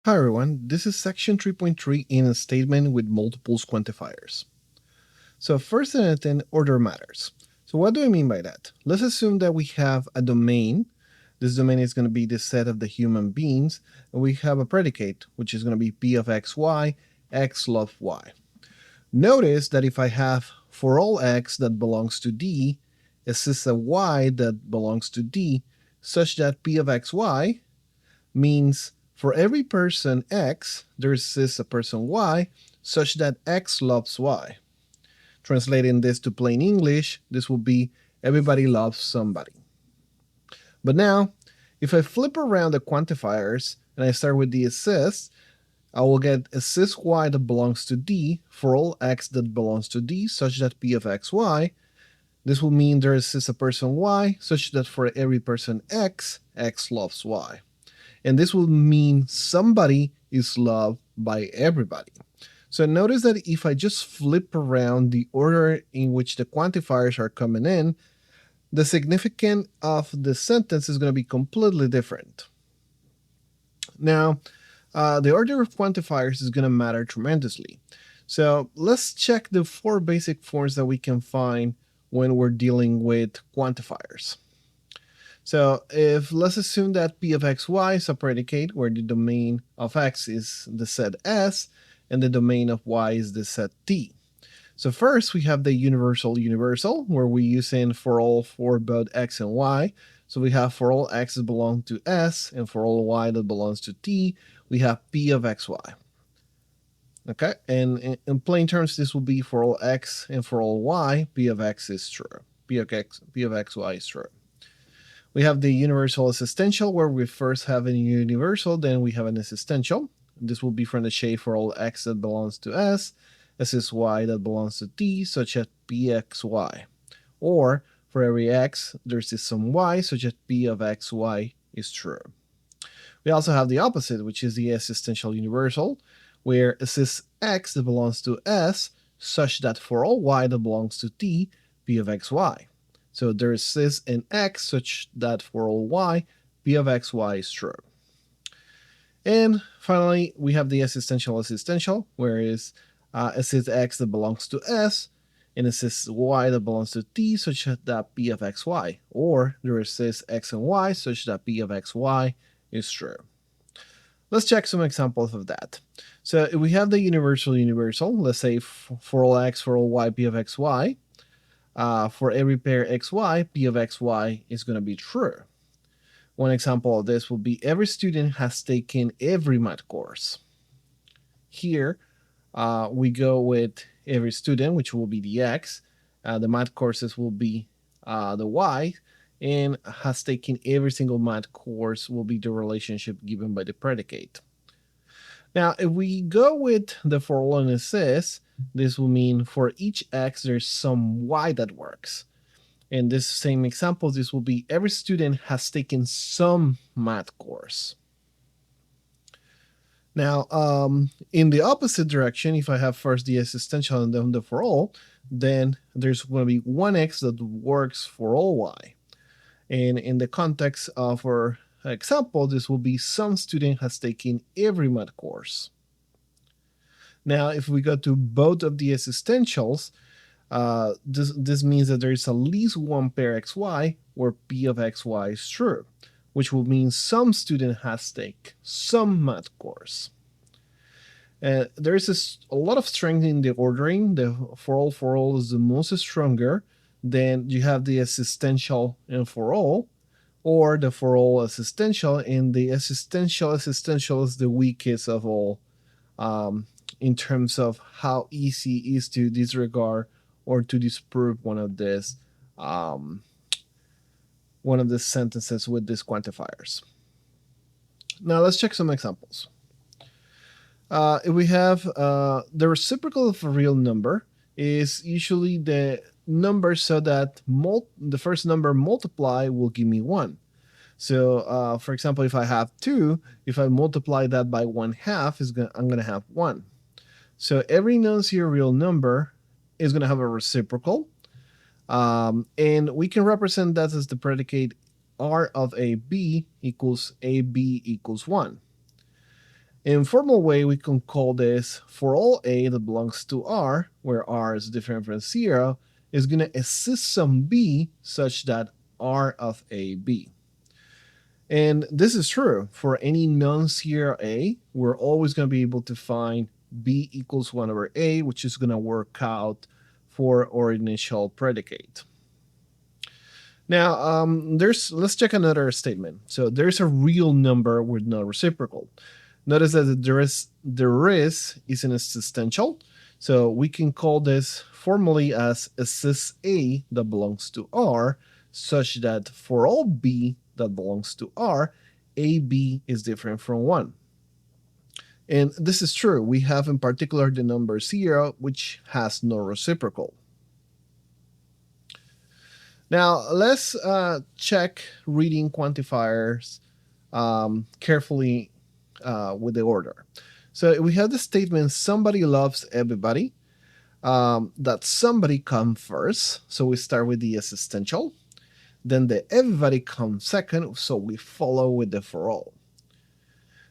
Hi everyone, this is section 3.3 in a statement with multiples quantifiers. So first and anything, order matters. So what do I mean by that? Let's assume that we have a domain. This domain is going to be the set of the human beings, and we have a predicate, which is going to be p of xy, x love y. Notice that if I have for all x that belongs to D, exists a y that belongs to D, such that p of xy means for every person X, there exists a person Y, such that X loves Y. Translating this to plain English, this will be everybody loves somebody. But now, if I flip around the quantifiers and I start with the assist, I will get assist Y that belongs to D for all X that belongs to D, such that P of XY. This will mean there exists a person Y, such that for every person X, X loves Y. And this will mean somebody is loved by everybody. So notice that if I just flip around the order in which the quantifiers are coming in, the significance of the sentence is going to be completely different. Now, the order of quantifiers is going to matter tremendously. So let's check the 4 basic forms that we can find when we're dealing with quantifiers. So if let's assume that p of xy is a predicate where the domain of x is the set S and the domain of y is the set T. So first we have the universal where we use in for all for both x and y. So we have for all x that belong to S and for all y that belongs to T, we have p of xy. Okay, and in plain terms, this will be for all x and for all y, p of x is true. P of xy is true. We have the universal existential, where we first have a universal, then we have an existential. This will be from the shape for all x that belongs to S, S is y that belongs to T, such as pxy. Or for every x, there's this some y, such as p of xy is true. We also have the opposite, which is the existential universal, where exists x that belongs to S, such that for all y that belongs to T, p of xy. So there exists an x such that for all y, p of xy is true. And finally, we have the existential, whereas exists x that belongs to S, and exists y that belongs to T such that p of xy, or there exists x and y such that p of xy is true. Let's check some examples of that. So if we have the universal, let's say for all x, for all y, p of xy, for every pair xy, p of xy is going to be true. One example of this will be every student has taken every math course. Here, we go with every student, which will be the x. The math courses will be the y, and has taken every single math course will be the relationship given by the predicate. Now, if we go with the for all and assist, this will mean for each x, there's some y that works. In this same example, this will be every student has taken some math course. Now, in the opposite direction, if I have first the existential and then the for all, then there's going to be one x that works for all y. And in the context of our example, this will be some student has taken every math course. Now, if we go to both of the existentials, this means that there is at least one pair xy where p of xy is true, which will mean some student has taken some math course. There is a lot of strength in the ordering. The for all is the most stronger. Then you have the existential and for all, or the for all existential, and the existential is the weakest of all, in terms of how easy it is to disregard or to disprove one of this one of the sentences with these quantifiers. Now let's check some examples. If we have the reciprocal of a real number is usually the number so that the first number multiply will give me 1. So for example, if I have 2, if I multiply that by 1/2, I'm going to have 1. So every non-zero real number is going to have a reciprocal. And we can represent that as the predicate R of AB equals AB equals 1. In formal way, we can call this for all a that belongs to R, where R is different from 0, is going to assist some b such that R of a b. And this is true for any non-zero a. We're always going to be able to find b equals 1 over a, which is going to work out for our initial predicate. Now, let's check another statement. So there's a real number with no reciprocal. Notice that the is an existential. So we can call this formally as assist a that belongs to R, such that for all b that belongs to R, AB is different from 1. And this is true. We have in particular the number 0, which has no reciprocal. Now, let's check reading quantifiers carefully with the order. So we have the statement, somebody loves everybody. That somebody comes first. So we start with the existential. Then the everybody comes second, so we follow with the for all.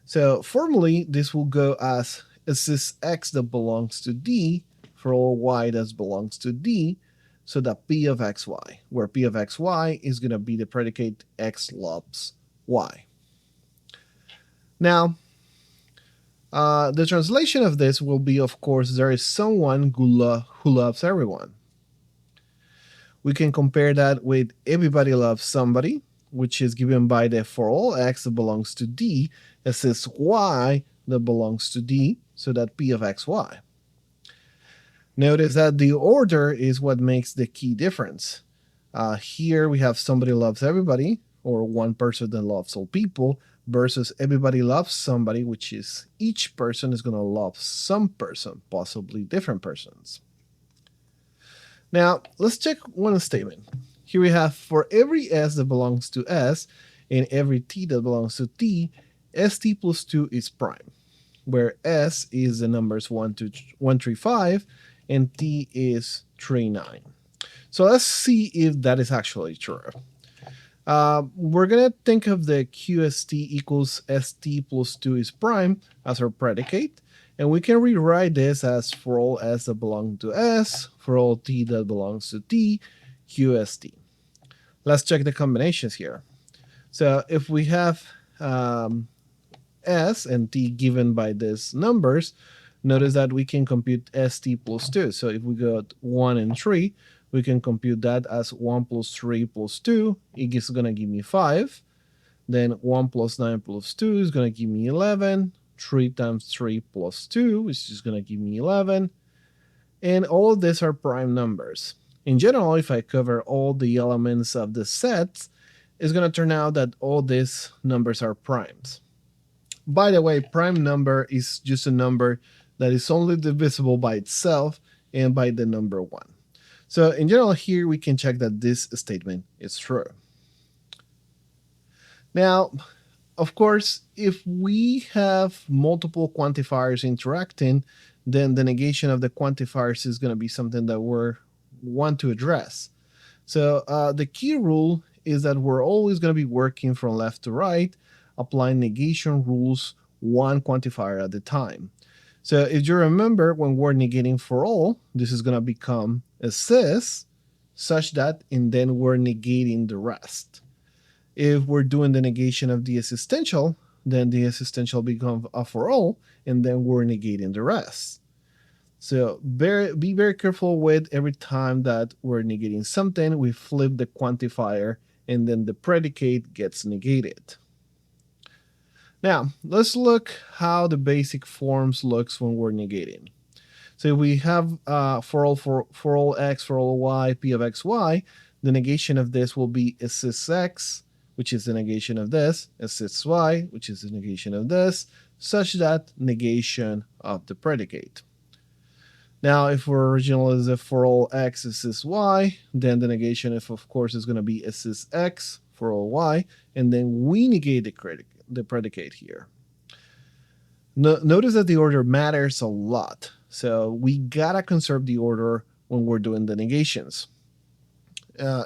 So formally, this will go as this x that belongs to D for all y that belongs to D, so that p of xy, where p of xy is going to be the predicate x loves y. Now, the translation of this will be, of course, there is someone who loves everyone. We can compare that with everybody loves somebody, which is given by the for all x that belongs to D, assist y that belongs to D, so that p of xy. Notice that the order is what makes the key difference. Here we have somebody loves everybody, or one person that loves all people, versus everybody loves somebody, which is each person is going to love some person, possibly different persons. Now, let's check one statement. Here we have for every s that belongs to S and every t that belongs to t, st plus 2 is prime, where s is the numbers 1, 3, 5, and t is 3, 9. So let's see if that is actually true. We're going to think of the qst equals st plus 2 is prime as our predicate. And we can rewrite this as for all s that belong to S, for all t that belongs to t, qst. Let's check the combinations here. So if we have s and t given by these numbers, notice that we can compute st plus 2. So if we got 1 and 3, we can compute that as 1 plus 3 plus 2. It's going to give me 5. Then 1 plus 9 plus 2 is going to give me 11. 3 times 3 plus 2, which is going to give me 11. And all of these are prime numbers. In general, if I cover all the elements of the sets, it's going to turn out that all these numbers are primes. By the way, prime number is just a number that is only divisible by itself and by the number 1. So in general, here we can check that this statement is true. Now, of course, if we have multiple quantifiers interacting, then the negation of the quantifiers is going to be something that we want to address. So the key rule is that we're always going to be working from left to right, applying negation rules one quantifier at a time. So if you remember, when we're negating for all, this is going to become assist, such that, and then we're negating the rest. If we're doing the negation of the existential, then the existential becomes a for all, and then we're negating the rest. So be very careful with every time that we're negating something, we flip the quantifier, and then the predicate gets negated. Now, let's look how the basic forms looks when we're negating. So we have for all x, for all y, p of xy, the negation of this will be assist x, which is the negation of this, assist y, which is the negation of this, such that negation of the predicate. Now, if we're original as if for all x assist y, then the negation of course is going to be assist x for all y, and then we negate the predicate here. Notice that the order matters a lot, so we gotta conserve the order when we're doing the negations.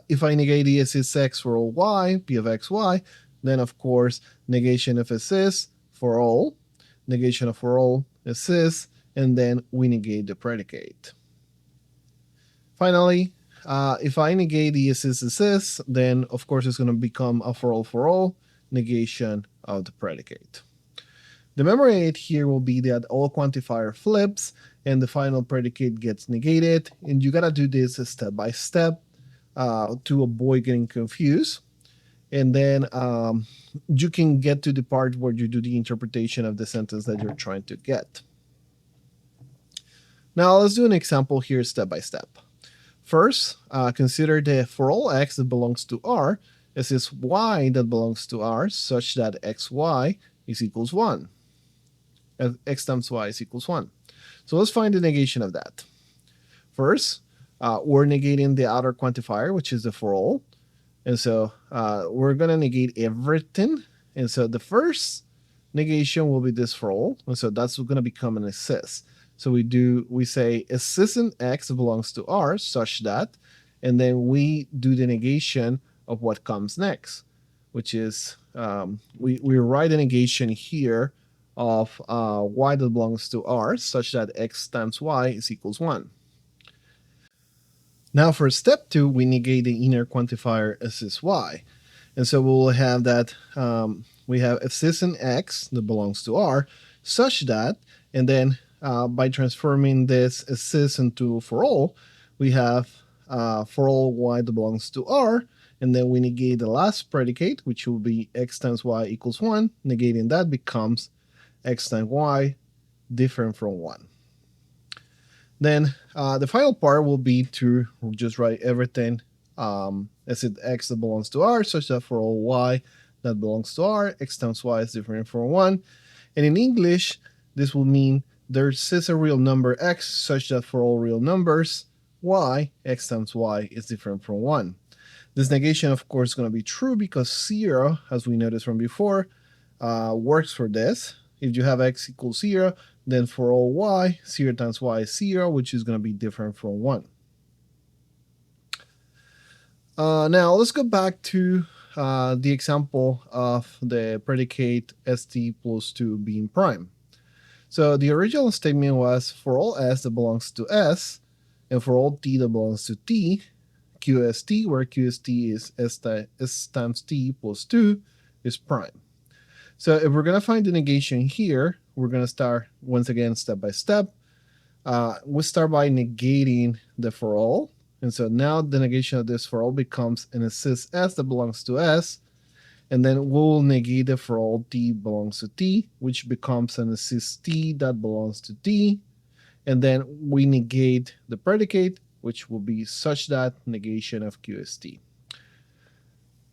If I negate the assist x for all y, p of xy, then of course negation of assist for all, negation of for all is this, and then we negate the predicate. Finally, if I negate the is, then of course it's going to become a for all negation of the predicate. The memory aid here will be that all quantifier flips and the final predicate gets negated, and you gotta do this step by step to avoid getting confused. And then you can get to the part where you do the interpretation of the sentence that you're trying to get. Now let's do an example here step by step. First, consider the for all x that belongs to R is this y that belongs to R such that xy is equals 1. X times y is equals 1. So let's find the negation of that. First, we're negating the outer quantifier, which is the for all. And so we're going to negate everything. And so the first negation will be this for all. And so that's going to become an assist. So we say assistant x belongs to R such that, and then we do the negation of what comes next, which is we write a negation here of y that belongs to R such that x times y is equals 1. Now for step 2, we negate the inner quantifier assist y. And so we'll have that we have assistant x that belongs to R such that, and then by transforming this assist into for all, we have for all y that belongs to R, and then we negate the last predicate, which will be x times y equals 1. Negating that becomes x times y different from 1. Then the final part will be to just write everything as it x that belongs to R, such that for all y that belongs to R, x times y is different from 1. And in English, this will mean there is a real number x, such that for all real numbers, y, x times y is different from 1. This negation, of course, is going to be true because 0, as we noticed from before, works for this. If you have x equals 0, then for all y, 0 times y is 0, which is going to be different from 1. Now, let's go back to the example of the predicate st plus 2 being prime. So the original statement was for all s that belongs to S, and for all t that belongs to T, QST, where QST is S times T plus 2, is prime. So if we're going to find the negation here, we're going to start, once again, step by step. We start by negating the for all. And so now the negation of this for all becomes an assist S that belongs to S. And then we'll negate the for all T belongs to T, which becomes an assist T that belongs to T. And then we negate the predicate, which will be such that negation of QST.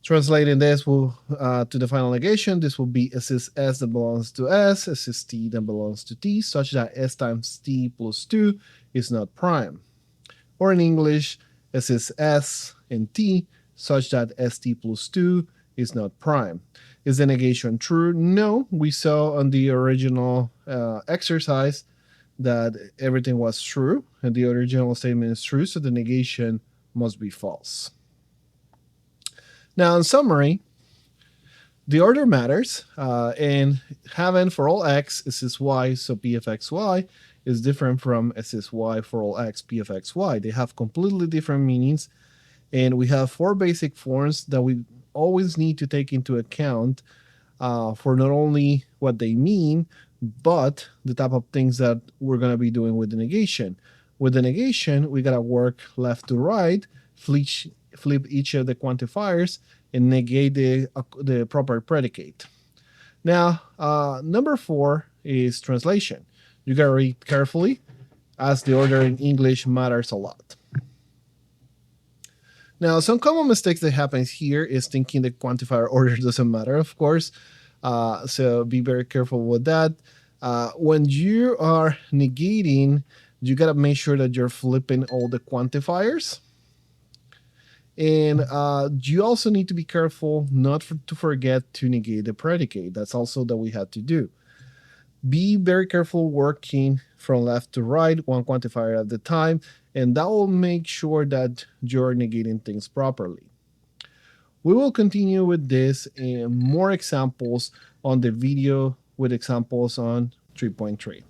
Translating this to the final negation, this will be assist S that belongs to S, assist T that belongs to T, such that S times T plus 2 is not prime. Or in English, assist S and T, such that ST plus 2 is not prime. Is the negation true? No. We saw on the original exercise that everything was true, and the original statement is true, so the negation must be false. Now, in summary, the order matters, and having for all x assist y, so p of xy is different from assist y for all x, p of xy. They have completely different meanings, and we have 4 basic forms that we always need to take into account for not only what they mean, but the type of things that we're going to be doing with the negation. With the negation, we got to work left to right, flip each of the quantifiers, and negate the proper predicate. Now, number 4 is translation. You got to read carefully, as the order in English matters a lot. Now, some common mistakes that happens here is thinking the quantifier order doesn't matter, of course. So be very careful with that. When you are negating, you got to make sure that you're flipping all the quantifiers. And you also need to be careful not to forget to negate the predicate. That's also that we had to do. Be very careful working from left to right, one quantifier at a time, and that will make sure that you're negating things properly. We will continue with this and more examples on the video with examples on 3.3.